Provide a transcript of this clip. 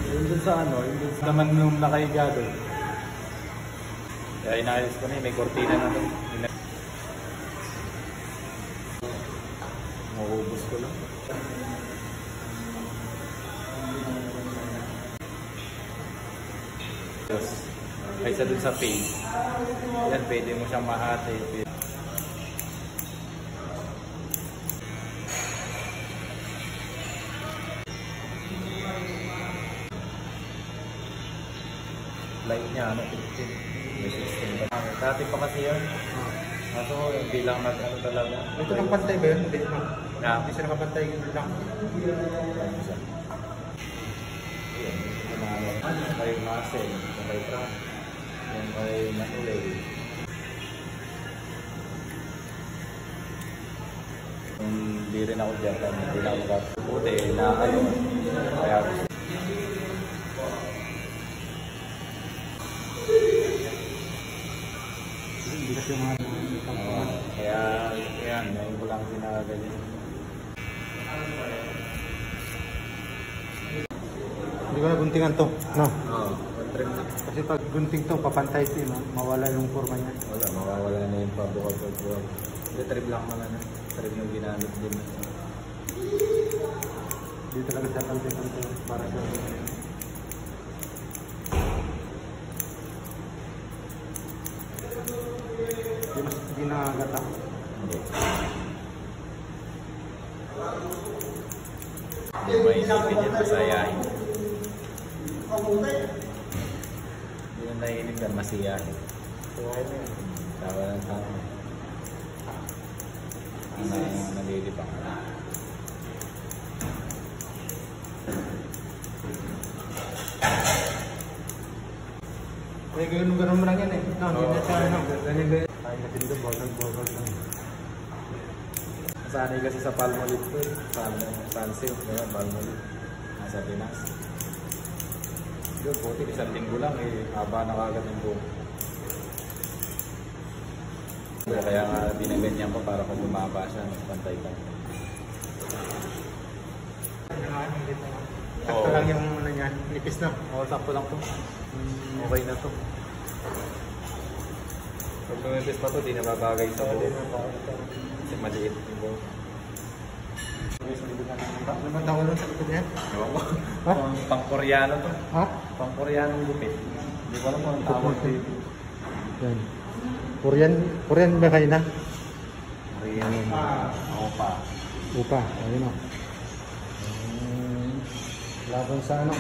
Yung dun sa ano, yung dun sa naman nung nakahiga doon. Kaya inayos ko na may kortina na doon. Maubos ko lang. Kaysa dun sa face. Yan, pwede mo siyang mahati. Light niya, ano, 15. May 16 ba? Dati pa kasi yun. Kaso, hindi lang nag-ano talaga. Ito ng pantay ba yun? Hindi siya nakapantay yun lang. Yan kay muscle, yan kay trunk, yan kay manual. Hindi rin ako dyan, hindi na ako kaputi na ano. Kaya Hindi kasi yung mga kaya yan, ngayon ko lang ginagaling. Hindi ko na guntingan to, no? Oo, trim na. Kasi pag gunting to, papantay ito, no? Mawala yung forma niya. Wala, mawawala na yung pabukal-pabukal. Hindi, trim lang naman na. Trim yung ginamit din. Hindi talaga sa pantay-pantay para sa... Hindi nakagata. Hindi. Hindi may isipin yan, masayahin. Hindi na naiinig yan, masiyahin. Sayahin na yan. Tawa ng tao. Ang nalilibang. Eh, ganun mo lang yan eh. No, hindi na siya, ano. Ganyan. Ay, natin doon, bagal lang. Nasanay kasi sa Palmolive ko eh. Sunsilk, kaya Palmolive. Nasa Pinas. Yun, buti, isang linggo lang eh. Haba na kagad yung buhok. Kaya nga binaganyan ko para kung bumaba siya, pantay ka. Sakto lang yung ano niya, nipis na. Oo, sakto lang to. Okay na to. Pag tumipis pa to, di nababagay sa buhok. Kasi maliit yung buhok. Naman tawag lang sa likod niya? Ewan ko. Ha? Pang-Koreano to. Ha? Pang-Koreano gupit. Hindi ko alam kung ang tawag dito. Yan. Korean ba kayo na? Koreano. Opa. Upa, ayun o. Laban sa ano?